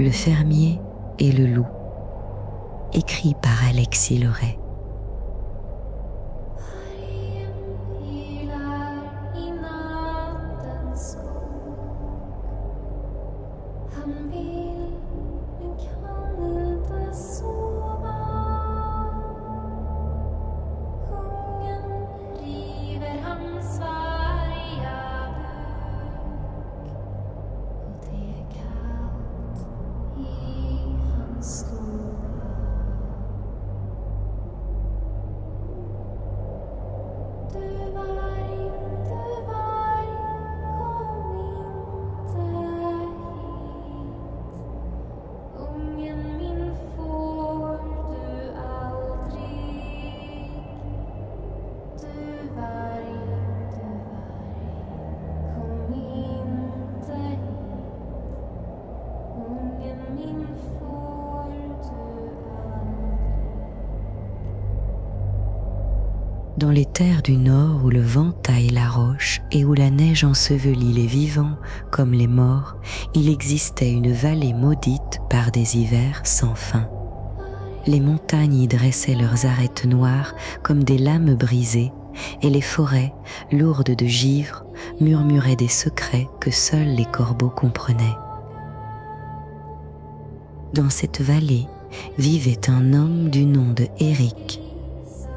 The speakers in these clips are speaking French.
Le fermier et le loup, écrit par Alexis Loret. Dans les terres du Nord où le vent taille la roche et où la neige ensevelit les vivants comme les morts, il existait une vallée maudite par des hivers sans fin. Les montagnes y dressaient leurs arêtes noires comme des lames brisées, et les forêts, lourdes de givre, murmuraient des secrets que seuls les corbeaux comprenaient. Dans cette vallée vivait un homme du nom de Éric,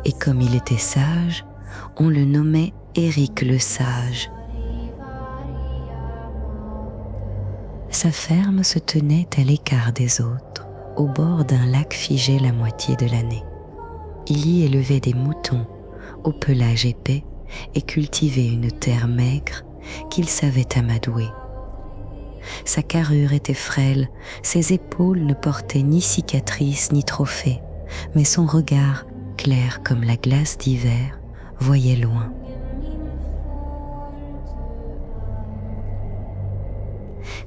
et comme il était sage, on le nommait Éric le Sage. Sa ferme se tenait à l'écart des autres, au bord d'un lac figé la moitié de l'année. Il y élevait des moutons, au pelage épais, et cultivait une terre maigre qu'il savait amadouer. Sa carrure était frêle, ses épaules ne portaient ni cicatrices ni trophées, mais son regard, clair comme la glace d'hiver, voyait loin.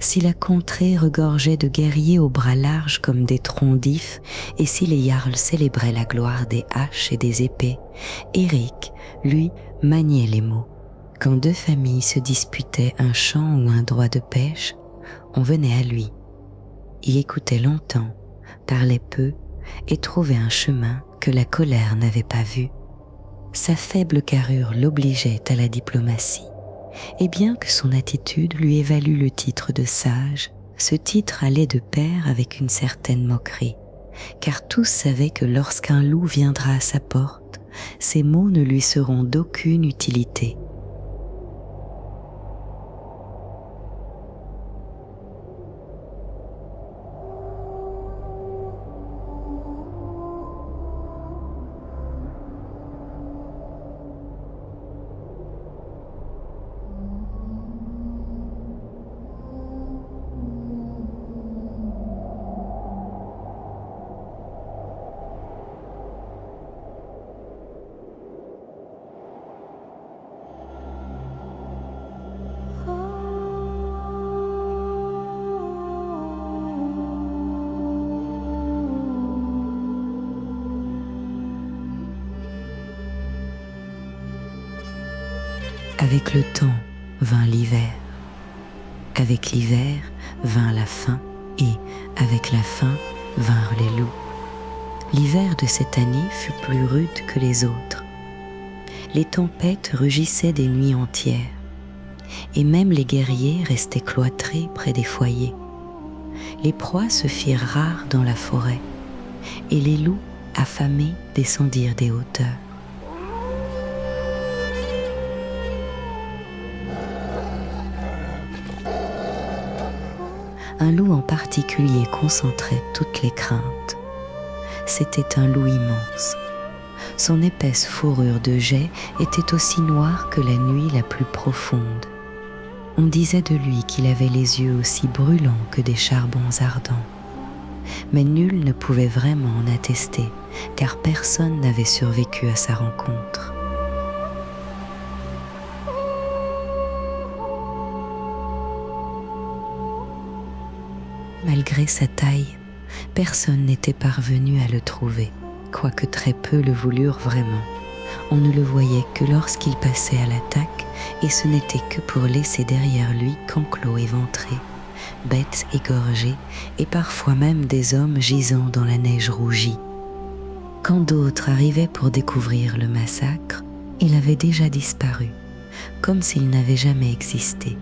Si la contrée regorgeait de guerriers aux bras larges comme des troncs d'ifs, et si les jarls célébraient la gloire des haches et des épées, Éric, lui, maniait les mots. Quand deux familles se disputaient un champ ou un droit de pêche, on venait à lui, y écoutait longtemps, parlait peu et trouvait un chemin que la colère n'avait pas vu. Sa faible carrure l'obligeait à la diplomatie, et bien que son attitude lui ait valu le titre de sage, ce titre allait de pair avec une certaine moquerie, car tous savaient que lorsqu'un loup viendra à sa porte, ses mots ne lui seront d'aucune utilité. Avec le temps vint l'hiver, avec l'hiver vint la faim et avec la faim vinrent les loups. L'hiver de cette année fut plus rude que les autres. Les tempêtes rugissaient des nuits entières et même les guerriers restaient cloîtrés près des foyers. Les proies se firent rares dans la forêt et les loups, affamés, descendirent des hauteurs. Un loup en particulier concentrait toutes les craintes. C'était un loup immense. Son épaisse fourrure de jais était aussi noire que la nuit la plus profonde. On disait de lui qu'il avait les yeux aussi brûlants que des charbons ardents. Mais nul ne pouvait vraiment en attester, car personne n'avait survécu à sa rencontre. Malgré sa taille, personne n'était parvenu à le trouver, quoique très peu le voulurent vraiment. On ne le voyait que lorsqu'il passait à l'attaque, et ce n'était que pour laisser derrière lui qu'enclos éventré, bêtes égorgées et parfois même des hommes gisant dans la neige rougie. Quand d'autres arrivaient pour découvrir le massacre, il avait déjà disparu, comme s'il n'avait jamais existé.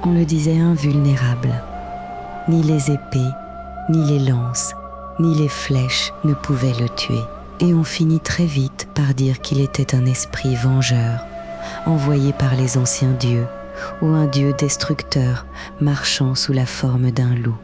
On le disait invulnérable. Ni les épées, ni les lances, ni les flèches ne pouvaient le tuer. Et on finit très vite par dire qu'il était un esprit vengeur, envoyé par les anciens dieux, ou un dieu destructeur marchant sous la forme d'un loup.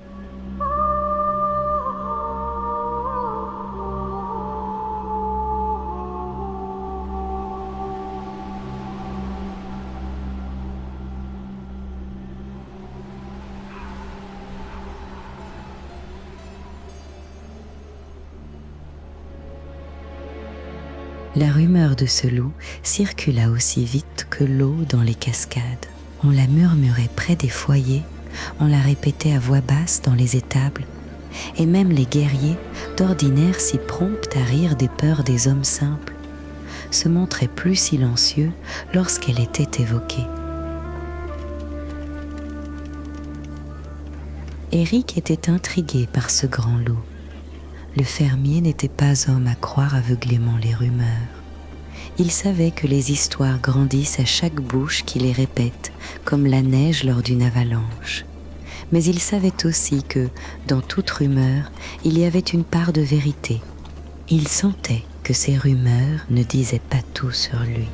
La rumeur de ce loup circula aussi vite que l'eau dans les cascades. On la murmurait près des foyers, on la répétait à voix basse dans les étables, et même les guerriers, d'ordinaire si prompts à rire des peurs des hommes simples, se montraient plus silencieux lorsqu'elle était évoquée. Éric était intrigué par ce grand loup. Le fermier n'était pas homme à croire aveuglément les rumeurs. Il savait que les histoires grandissent à chaque bouche qui les répète, comme la neige lors d'une avalanche. Mais il savait aussi que, dans toute rumeur, il y avait une part de vérité. Il sentait que ces rumeurs ne disaient pas tout sur lui.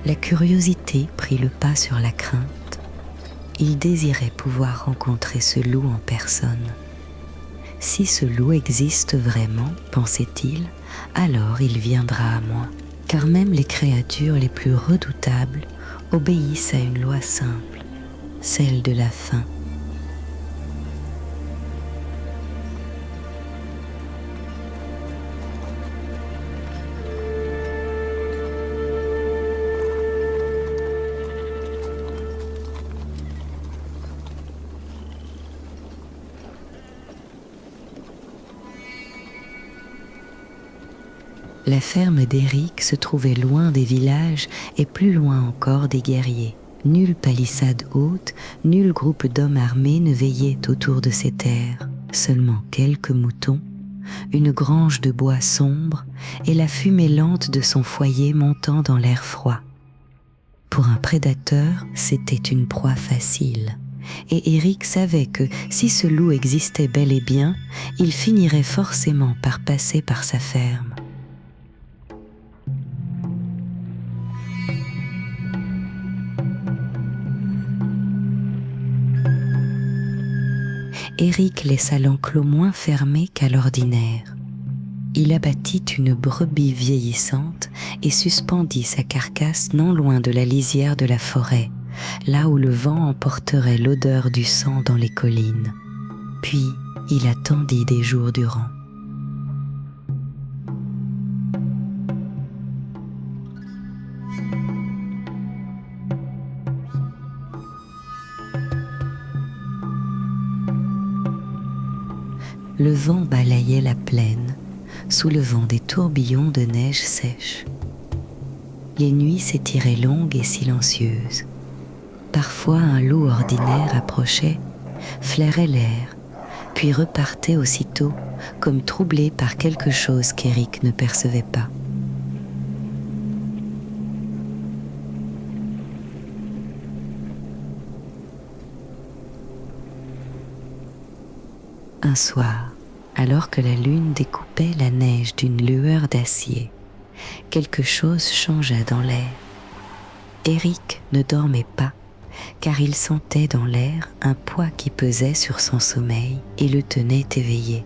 La curiosité prit le pas sur la crainte. Il désirait pouvoir rencontrer ce loup en personne. Si ce loup existe vraiment, pensait-il, alors il viendra à moi. Car même les créatures les plus redoutables obéissent à une loi simple, celle de la faim. La ferme d'Éric se trouvait loin des villages et plus loin encore des guerriers. Nulle palissade haute, nul groupe d'hommes armés ne veillait autour de ces terres. Seulement quelques moutons, une grange de bois sombre et la fumée lente de son foyer montant dans l'air froid. Pour un prédateur, c'était une proie facile. Et Éric savait que si ce loup existait bel et bien, il finirait forcément par passer par sa ferme. Éric laissa l'enclos moins fermé qu'à l'ordinaire. Il abattit une brebis vieillissante et suspendit sa carcasse non loin de la lisière de la forêt, là où le vent emporterait l'odeur du sang dans les collines. Puis il attendit des jours durant. Le vent balayait la plaine, soulevant des tourbillons de neige sèche. Les nuits s'étiraient longues et silencieuses. Parfois un loup ordinaire approchait, flairait l'air, puis repartait aussitôt, comme troublé par quelque chose qu'Éric ne percevait pas. Un soir, alors que la lune découpait la neige d'une lueur d'acier, quelque chose changea dans l'air. Éric ne dormait pas, car il sentait dans l'air un poids qui pesait sur son sommeil et le tenait éveillé.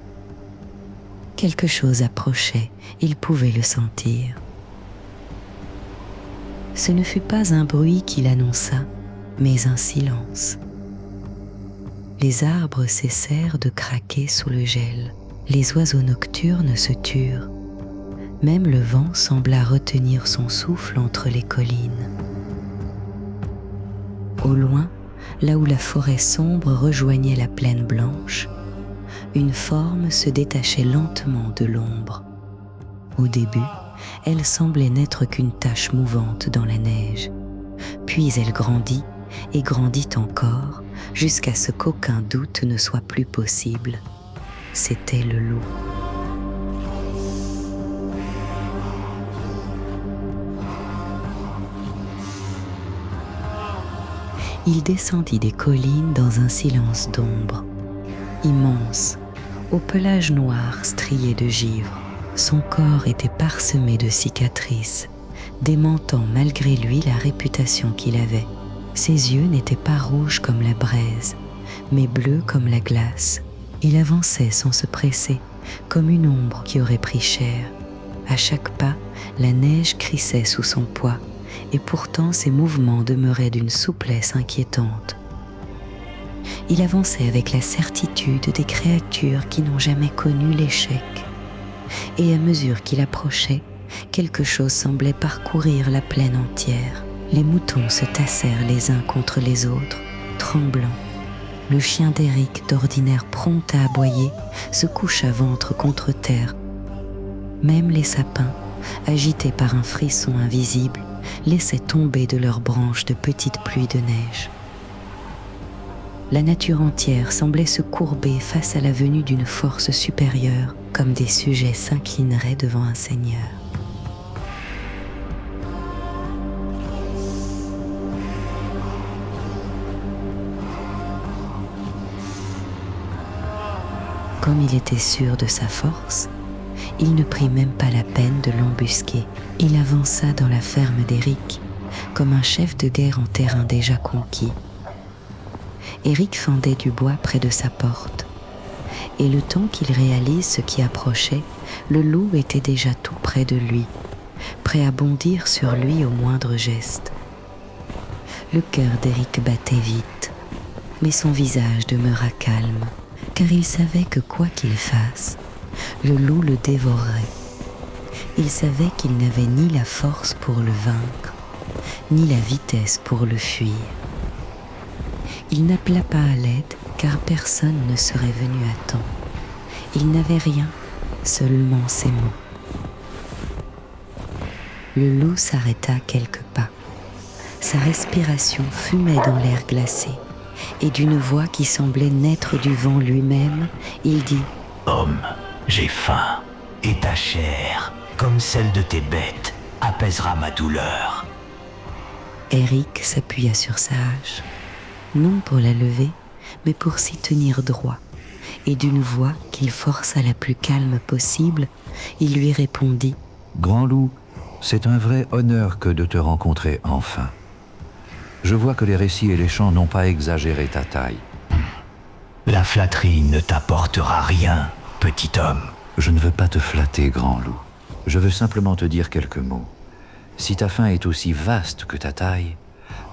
Quelque chose approchait, il pouvait le sentir. Ce ne fut pas un bruit qui l'annonça, mais un silence. Les arbres cessèrent de craquer sous le gel. Les oiseaux nocturnes se turent. Même le vent sembla retenir son souffle entre les collines. Au loin, là où la forêt sombre rejoignait la plaine blanche, une forme se détachait lentement de l'ombre. Au début, elle semblait n'être qu'une tache mouvante dans la neige. Puis elle grandit et grandit encore, jusqu'à ce qu'aucun doute ne soit plus possible. C'était le loup. Il descendit des collines dans un silence d'ombre. Immense, au pelage noir strié de givre, son corps était parsemé de cicatrices, démentant malgré lui la réputation qu'il avait. Ses yeux n'étaient pas rouges comme la braise, mais bleus comme la glace. Il avançait sans se presser, comme une ombre qui aurait pris cher. À chaque pas, la neige crissait sous son poids, et pourtant ses mouvements demeuraient d'une souplesse inquiétante. Il avançait avec la certitude des créatures qui n'ont jamais connu l'échec. Et à mesure qu'il approchait, quelque chose semblait parcourir la plaine entière. Les moutons se tassèrent les uns contre les autres, tremblants. Le chien d'Éric, d'ordinaire prompt à aboyer, se coucha ventre contre terre. Même les sapins, agités par un frisson invisible, laissaient tomber de leurs branches de petites pluies de neige. La nature entière semblait se courber face à la venue d'une force supérieure, comme des sujets s'inclineraient devant un seigneur. Comme il était sûr de sa force, il ne prit même pas la peine de l'embusquer. Il avança dans la ferme d'Éric, comme un chef de guerre en terrain déjà conquis. Éric fendait du bois près de sa porte, et le temps qu'il réalise ce qui approchait, le loup était déjà tout près de lui, prêt à bondir sur lui au moindre geste. Le cœur d'Éric battait vite, mais son visage demeura calme, car il savait que quoi qu'il fasse, le loup le dévorerait. Il savait qu'il n'avait ni la force pour le vaincre, ni la vitesse pour le fuir. Il n'appela pas à l'aide, car personne ne serait venu à temps. Il n'avait rien, seulement ses mots. Le loup s'arrêta quelques pas. Sa respiration fumait dans l'air glacé, et d'une voix qui semblait naître du vent lui-même, il dit « Homme, j'ai faim, et ta chair, comme celle de tes bêtes, apaisera ma douleur. » Éric s'appuya sur sa hache, non pour la lever, mais pour s'y tenir droit, et d'une voix qu'il força la plus calme possible, il lui répondit « Grand loup, c'est un vrai honneur que de te rencontrer enfin. Je vois que les récits et les chants n'ont pas exagéré ta taille. La flatterie ne t'apportera rien, petit homme. » Je ne veux pas te flatter, grand loup. Je veux simplement te dire quelques mots. Si ta faim est aussi vaste que ta taille,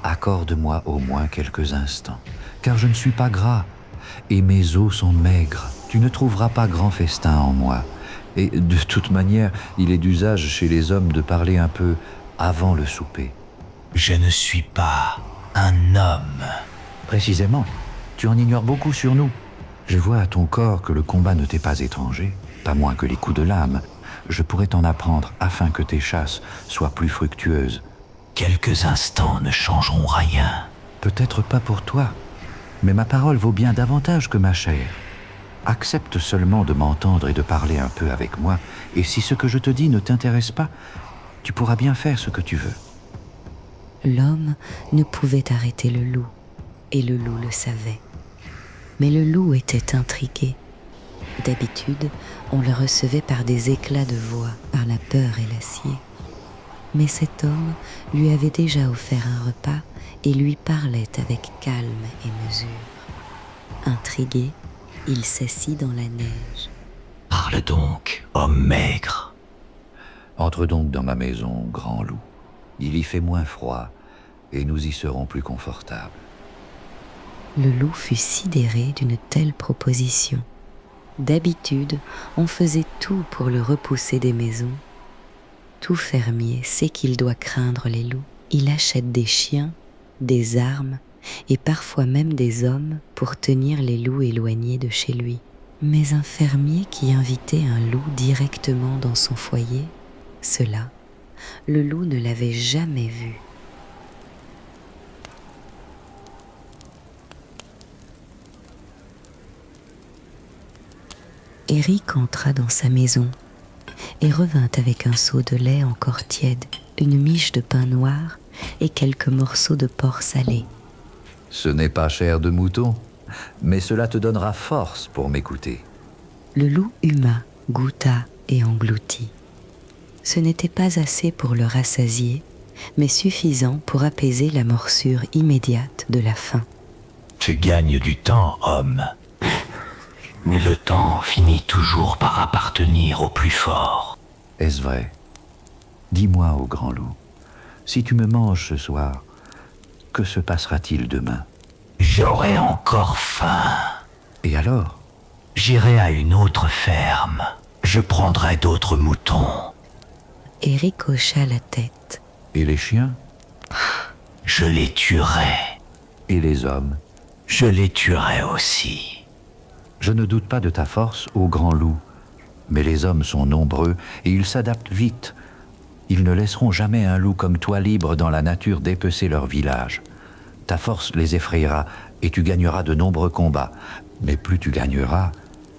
accorde-moi au moins quelques instants, car je ne suis pas gras, et mes os sont maigres. Tu ne trouveras pas grand festin en moi, et de toute manière, il est d'usage chez les hommes de parler un peu avant le souper. Je ne suis pas un homme. Précisément, tu en ignores beaucoup sur nous. Je vois à ton corps que le combat ne t'est pas étranger, pas moins que les coups de lame. Je pourrais t'en apprendre afin que tes chasses soient plus fructueuses. Quelques instants ne changeront rien. Peut-être pas pour toi, mais ma parole vaut bien davantage que ma chair. Accepte seulement de m'entendre et de parler un peu avec moi, et si ce que je te dis ne t'intéresse pas, tu pourras bien faire ce que tu veux. L'homme ne pouvait arrêter le loup, et le loup le savait. Mais le loup était intrigué. D'habitude, on le recevait par des éclats de voix, par la peur et l'acier. Mais cet homme lui avait déjà offert un repas et lui parlait avec calme et mesure. Intrigué, il s'assit dans la neige. « Parle donc, homme maigre. » Entre donc dans ma maison, grand loup. Il y fait moins froid et nous y serons plus confortables. Le loup fut sidéré d'une telle proposition. D'habitude, on faisait tout pour le repousser des maisons. Tout fermier sait qu'il doit craindre les loups. Il achète des chiens, des armes et parfois même des hommes pour tenir les loups éloignés de chez lui. Mais un fermier qui invitait un loup directement dans son foyer, cela, le loup ne l'avait jamais vu. Éric entra dans sa maison et revint avec un seau de lait encore tiède, une miche de pain noir et quelques morceaux de porc salé. Ce n'est pas chair de mouton, mais cela te donnera force pour m'écouter. Le loup huma, goûta et engloutit. Ce n'était pas assez pour le rassasier, mais suffisant pour apaiser la morsure immédiate de la faim. Tu gagnes du temps, homme. Mais le temps finit toujours par appartenir au plus fort. Est-ce vrai? Dis-moi, ô grand loup, si tu me manges ce soir, que se passera-t-il demain? J'aurai encore faim. Et alors? J'irai à une autre ferme. Je prendrai d'autres moutons. Éric hocha la tête. Et les chiens? Je les tuerai. Et les hommes? Je les tuerai aussi. Je ne doute pas de ta force, ô grand loup, mais les hommes sont nombreux et ils s'adaptent vite. Ils ne laisseront jamais un loup comme toi libre dans la nature d'épecer leur village. Ta force les effrayera et tu gagneras de nombreux combats. Mais plus tu gagneras,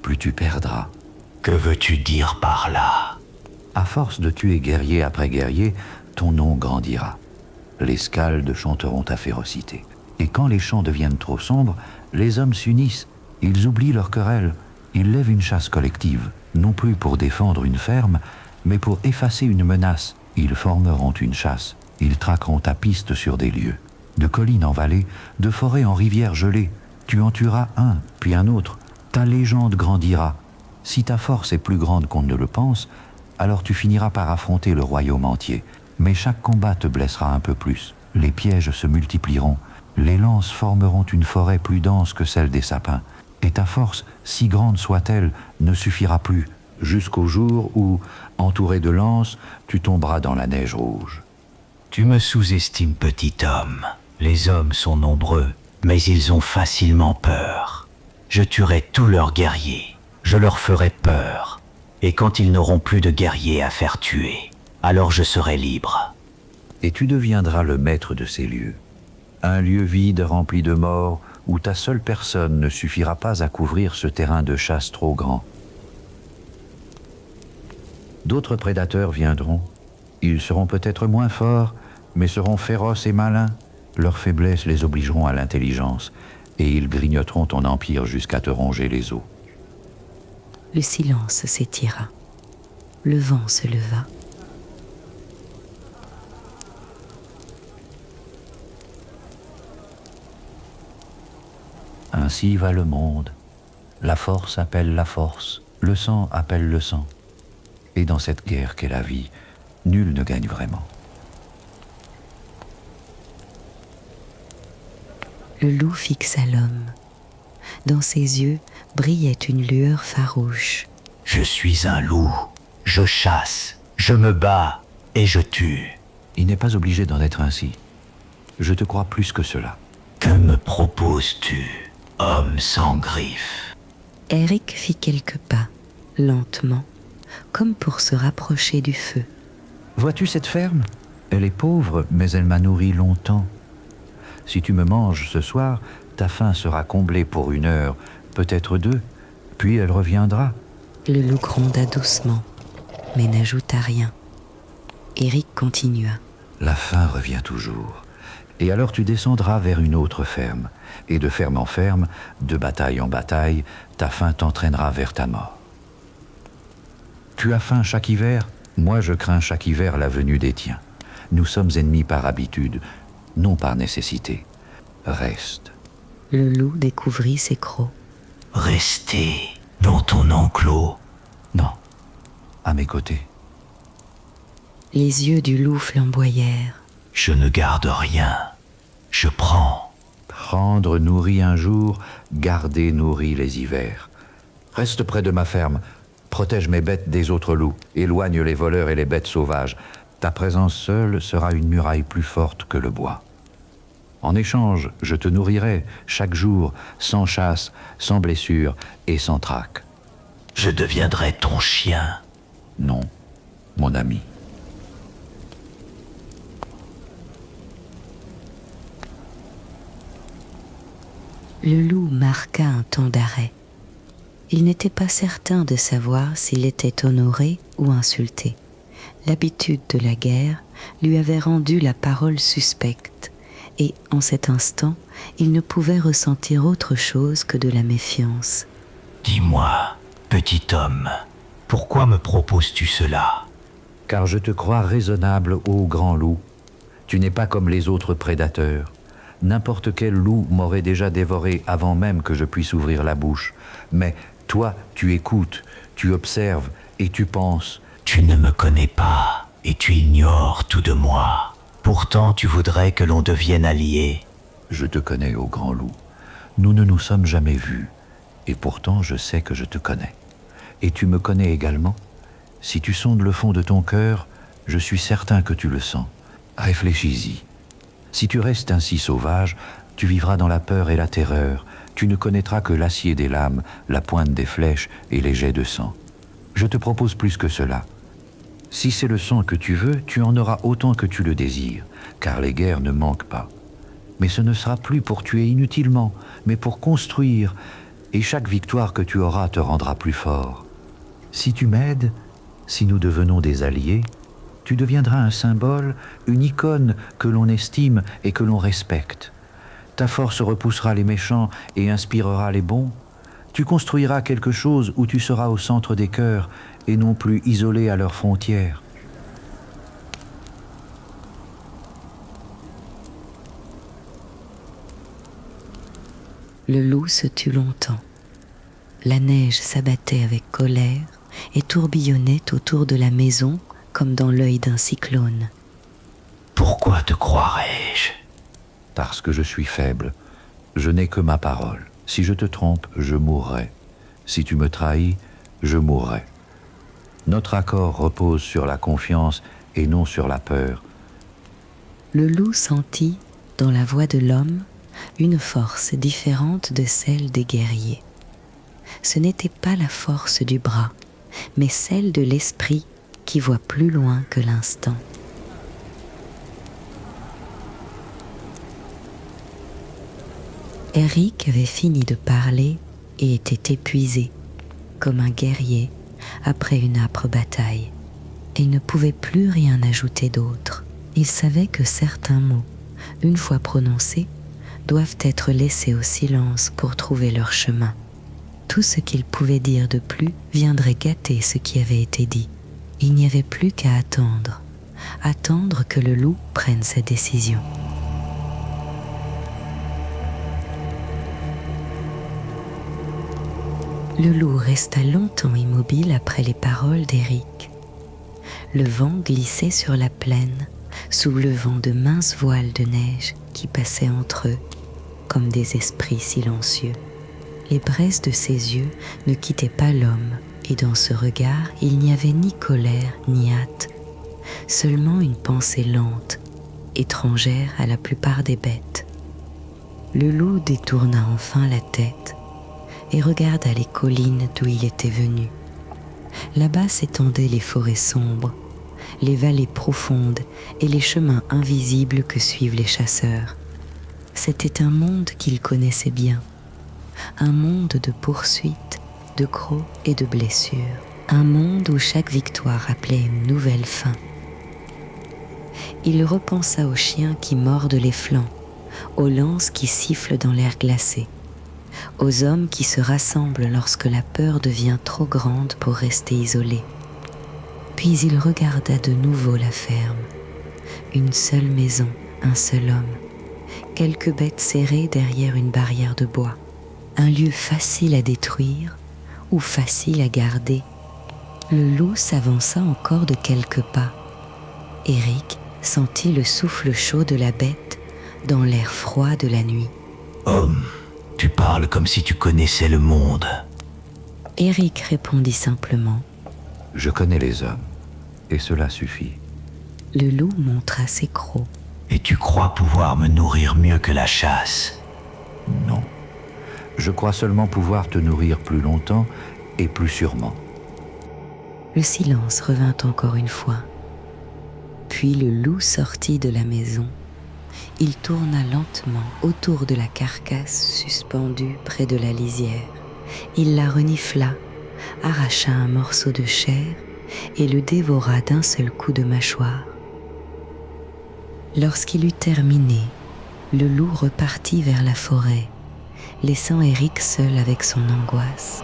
plus tu perdras. Que veux-tu dire par là? À force de tuer guerrier après guerrier, ton nom grandira. Les scaldes chanteront ta férocité. Et quand les champs deviennent trop sombres, les hommes s'unissent. Ils oublient leur querelle. Ils lèvent une chasse collective, non plus pour défendre une ferme, mais pour effacer une menace. Ils formeront une chasse. Ils traqueront ta piste sur des lieux. De collines en vallée, de forêt en rivière gelée. Tu en tueras un, puis un autre. Ta légende grandira. Si ta force est plus grande qu'on ne le pense, alors tu finiras par affronter le royaume entier. Mais chaque combat te blessera un peu plus. Les pièges se multiplieront. Les lances formeront une forêt plus dense que celle des sapins. Et ta force, si grande soit-elle, ne suffira plus, jusqu'au jour où, entouré de lances, tu tomberas dans la neige rouge. Tu me sous-estimes, petit homme. Les hommes sont nombreux, mais ils ont facilement peur. Je tuerai tous leurs guerriers. Je leur ferai peur. Et quand ils n'auront plus de guerriers à faire tuer, alors je serai libre. Et tu deviendras le maître de ces lieux. Un lieu vide rempli de morts, où ta seule personne ne suffira pas à couvrir ce terrain de chasse trop grand. D'autres prédateurs viendront. Ils seront peut-être moins forts, mais seront féroces et malins. Leurs faiblesses les obligeront à l'intelligence, et ils grignoteront ton empire jusqu'à te ronger les os. Le silence s'étira. Le vent se leva. Ainsi va le monde. La force appelle la force, le sang appelle le sang. Et dans cette guerre qu'est la vie, nul ne gagne vraiment. Le loup fixa l'homme. Dans ses yeux brillait une lueur farouche. Je suis un loup. Je chasse, je me bats et je tue. Il n'est pas obligé d'en être ainsi. Je te crois plus que cela. Que me proposes-tu, homme sans griffes? Éric fit quelques pas, lentement, comme pour se rapprocher du feu. Vois-tu cette ferme? Elle est pauvre, mais elle m'a nourri longtemps. Si tu me manges ce soir, ta faim sera comblée pour 1 heure, peut-être 2, puis elle reviendra. Le loup gronda doucement, mais n'ajouta rien. Éric continua. La faim revient toujours. Et alors tu descendras vers une autre ferme. Et de ferme en ferme, de bataille en bataille, ta faim t'entraînera vers ta mort. Tu as faim chaque hiver? Moi je crains chaque hiver la venue des tiens. Nous sommes ennemis par habitude, non par nécessité. Reste. Le loup découvrit ses crocs. Rester dans ton enclos? Non, à mes côtés. Les yeux du loup flamboyèrent. Je ne garde rien. Je prends. Prendre nourrit un jour, garder nourrit les hivers. Reste près de ma ferme, protège mes bêtes des autres loups, éloigne les voleurs et les bêtes sauvages. Ta présence seule sera une muraille plus forte que le bois. En échange, je te nourrirai chaque jour, sans chasse, sans blessure et sans trac. Je deviendrai ton chien. Non, mon ami. Le loup marqua un temps d'arrêt. Il n'était pas certain de savoir s'il était honoré ou insulté. L'habitude de la guerre lui avait rendu la parole suspecte, et en cet instant, il ne pouvait ressentir autre chose que de la méfiance. Dis-moi, petit homme, pourquoi me proposes-tu cela? Car je te crois raisonnable, ô grand loup. Tu n'es pas comme les autres prédateurs. N'importe quel loup m'aurait déjà dévoré avant même que je puisse ouvrir la bouche. Mais toi, tu écoutes, tu observes et tu penses. Tu ne me connais pas et tu ignores tout de moi. Pourtant, tu voudrais que l'on devienne alliés. Je te connais, ô grand loup. Nous ne nous sommes jamais vus. Et pourtant, je sais que je te connais. Et tu me connais également. Si tu sondes le fond de ton cœur, je suis certain que tu le sens. Réfléchis-y. Si tu restes ainsi sauvage, tu vivras dans la peur et la terreur. Tu ne connaîtras que l'acier des lames, la pointe des flèches et les jets de sang. Je te propose plus que cela. Si c'est le sang que tu veux, tu en auras autant que tu le désires, car les guerres ne manquent pas. Mais ce ne sera plus pour tuer inutilement, mais pour construire, et chaque victoire que tu auras te rendra plus fort. Si tu m'aides, si nous devenons des alliés, tu deviendras un symbole, une icône que l'on estime et que l'on respecte. Ta force repoussera les méchants et inspirera les bons. Tu construiras quelque chose où tu seras au centre des cœurs et non plus isolé à leurs frontières. Le loup se tut longtemps. La neige s'abattait avec colère et tourbillonnait autour de la maison comme dans l'œil d'un cyclone. Pourquoi te croirais-je? Parce que je suis faible. Je n'ai que ma parole. Si je te trompe, je mourrai. Si tu me trahis, je mourrai. Notre accord repose sur la confiance et non sur la peur. Le loup sentit, dans la voix de l'homme, une force différente de celle des guerriers. Ce n'était pas la force du bras, mais celle de l'esprit qui voit plus loin que l'instant. Eric avait fini de parler et était épuisé, comme un guerrier après une âpre bataille. Il ne pouvait plus rien ajouter d'autre. Il savait que certains mots, une fois prononcés, doivent être laissés au silence pour trouver leur chemin. Tout ce qu'il pouvait dire de plus viendrait gâter ce qui avait été dit. Il n'y avait plus qu'à attendre, attendre que le loup prenne sa décision. Le loup resta longtemps immobile après les paroles d'Eric. Le vent glissait sur la plaine, soulevant de minces voiles de neige qui passaient entre eux, comme des esprits silencieux. Les braises de ses yeux ne quittaient pas l'homme, et dans ce regard, il n'y avait ni colère ni hâte, seulement une pensée lente, étrangère à la plupart des bêtes. Le loup détourna enfin la tête et regarda les collines d'où il était venu. Là-bas s'étendaient les forêts sombres, les vallées profondes et les chemins invisibles que suivent les chasseurs. C'était un monde qu'il connaissait bien, un monde de poursuites, de crocs et de blessures, un monde où chaque victoire appelait une nouvelle fin. Il repensa aux chiens qui mordent les flancs, aux lances qui sifflent dans l'air glacé, aux hommes qui se rassemblent lorsque la peur devient trop grande pour rester isolé. Puis il regarda de nouveau la ferme, une seule maison, un seul homme, quelques bêtes serrées derrière une barrière de bois, un lieu facile à détruire ou facile à garder. Le loup s'avança encore de quelques pas. Eric sentit le souffle chaud de la bête dans l'air froid de la nuit. Homme, tu parles comme si tu connaissais le monde. Eric répondit simplement. Je connais les hommes, et cela suffit. Le loup montra ses crocs, Et tu crois pouvoir me nourrir mieux que la chasse? Non. Je crois seulement pouvoir te nourrir plus longtemps et plus sûrement. Le silence revint encore une fois. Puis le loup sortit de la maison. Il tourna lentement autour de la carcasse suspendue près de la lisière. Il la renifla, arracha un morceau de chair et le dévora d'un seul coup de mâchoire. Lorsqu'il eut terminé, le loup repartit vers la forêt, laissant Eric seul avec son angoisse.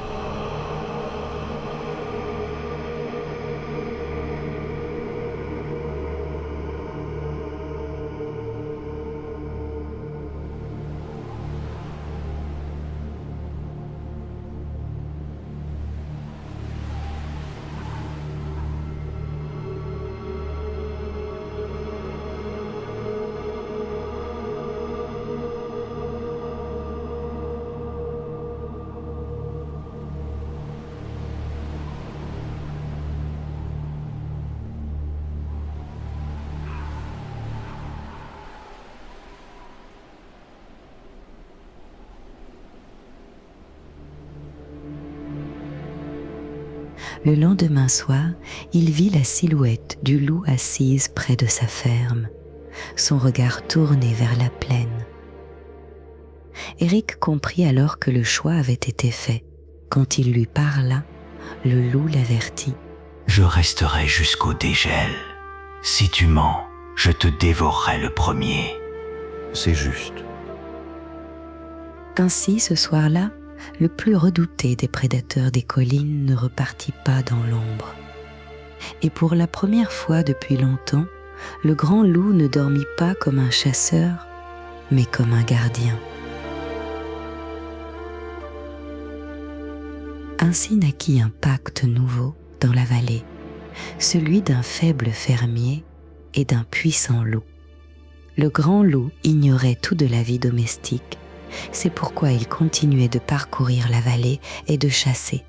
Le lendemain soir, il vit la silhouette du loup assise près de sa ferme, son regard tourné vers la plaine. Eric comprit alors que le choix avait été fait. Quand il lui parla, le loup l'avertit. « Je resterai jusqu'au dégel. Si tu mens, je te dévorerai le premier. » C'est juste. Ainsi, ce soir-là, le plus redouté des prédateurs des collines ne repartit pas dans l'ombre. Et pour la première fois depuis longtemps, le grand loup ne dormit pas comme un chasseur, mais comme un gardien. Ainsi naquit un pacte nouveau dans la vallée, celui d'un faible fermier et d'un puissant loup. Le grand loup ignorait tout de la vie domestique. C'est pourquoi il continuait de parcourir la vallée et de chasser.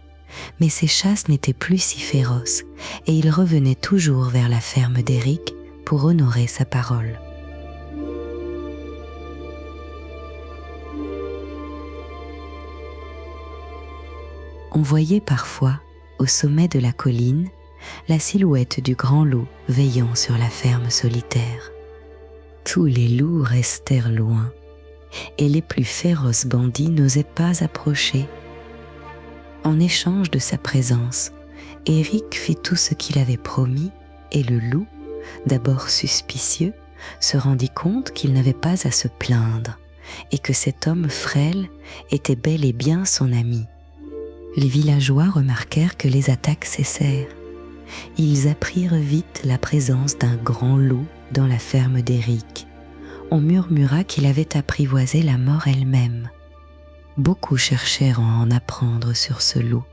Mais ses chasses n'étaient plus si féroces et il revenait toujours vers la ferme d'Eric pour honorer sa parole. On voyait parfois, au sommet de la colline, la silhouette du grand loup veillant sur la ferme solitaire. Tous les loups restèrent loin, et les plus féroces bandits n'osaient pas approcher. En échange de sa présence, Eric fit tout ce qu'il avait promis, et le loup, d'abord suspicieux, se rendit compte qu'il n'avait pas à se plaindre, et que cet homme frêle était bel et bien son ami. Les villageois remarquèrent que les attaques cessèrent. Ils apprirent vite la présence d'un grand loup dans la ferme d'Eric. On murmura qu'il avait apprivoisé la mort elle-même. Beaucoup cherchèrent à en apprendre sur ce loup,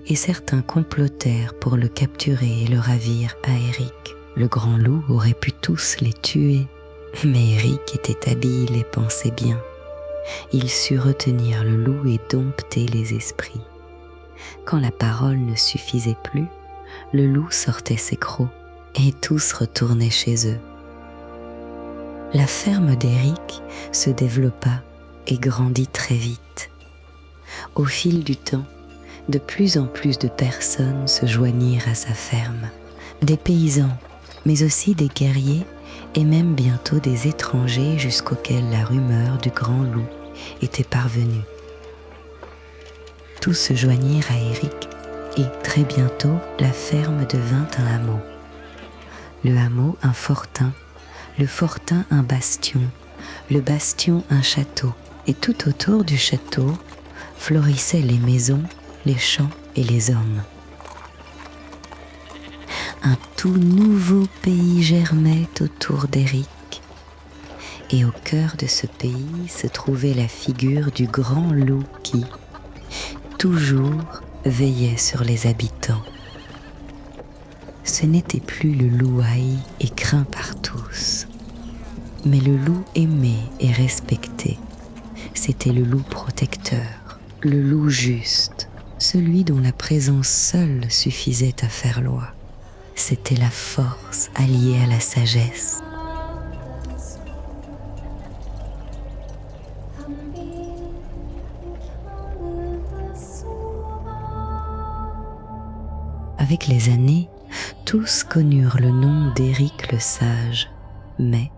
et certains complotèrent pour le capturer et le ravir à Eric. Le grand loup aurait pu tous les tuer, mais Eric était habile et pensait bien. Il sut retenir le loup et dompter les esprits. Quand la parole ne suffisait plus, le loup sortait ses crocs, et tous retournaient chez eux. La ferme d'Eric se développa et grandit très vite. Au fil du temps, de plus en plus de personnes se joignirent à sa ferme. Des paysans, mais aussi des guerriers et même bientôt des étrangers jusqu'auxquels la rumeur du grand loup était parvenue. Tous se joignirent à Eric et très bientôt la ferme devint un hameau. Le hameau un fortin, le fortin un bastion, le bastion un château, et tout autour du château florissaient les maisons, les champs et les hommes. Un tout nouveau pays germait autour d'Eric, et au cœur de ce pays se trouvait la figure du grand loup qui, toujours, veillait sur les habitants. Ce n'était plus le loup haï et craint par tous, mais le loup aimé et respecté. C'était le loup protecteur, le loup juste, celui dont la présence seule suffisait à faire loi. C'était la force alliée à la sagesse. Avec les années, tous connurent le nom d'Éric le Sage, mais,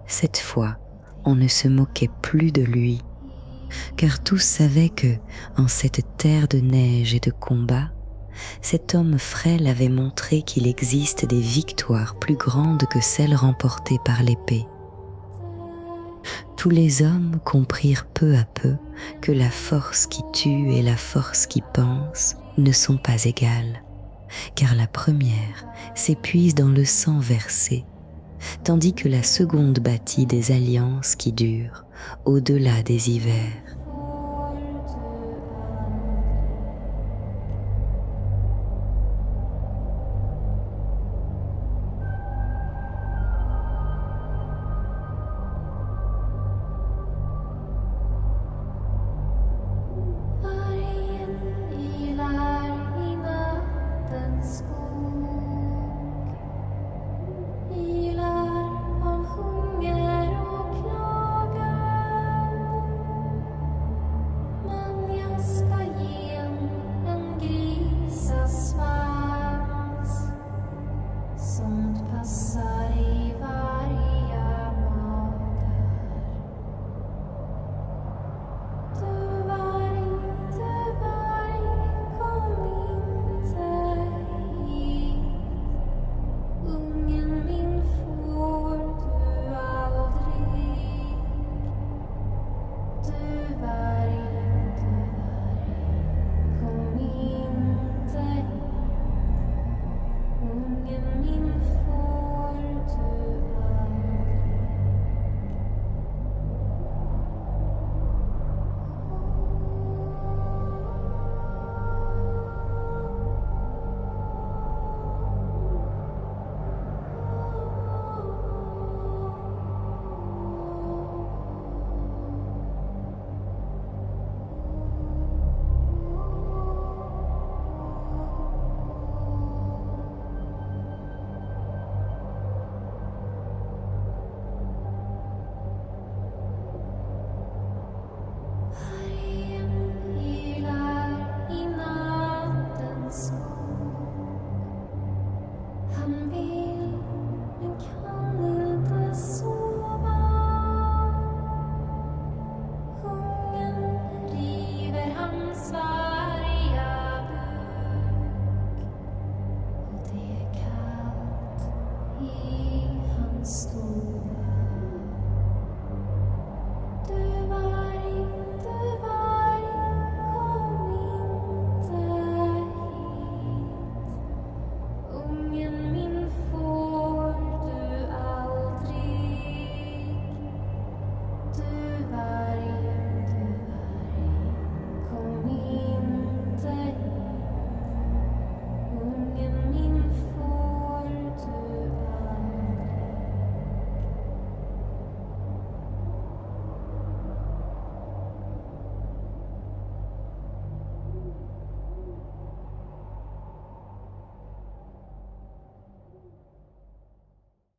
cette fois, on ne se moquait plus de lui, car tous savaient que, en cette terre de neige et de combat, cet homme frêle avait montré qu'il existe des victoires plus grandes que celles remportées par l'épée. Tous les hommes comprirent peu à peu que la force qui tue et la force qui pense ne sont pas égales, car la première s'épuise dans le sang versé, tandis que la seconde bâtit des alliances qui durent au-delà des hivers.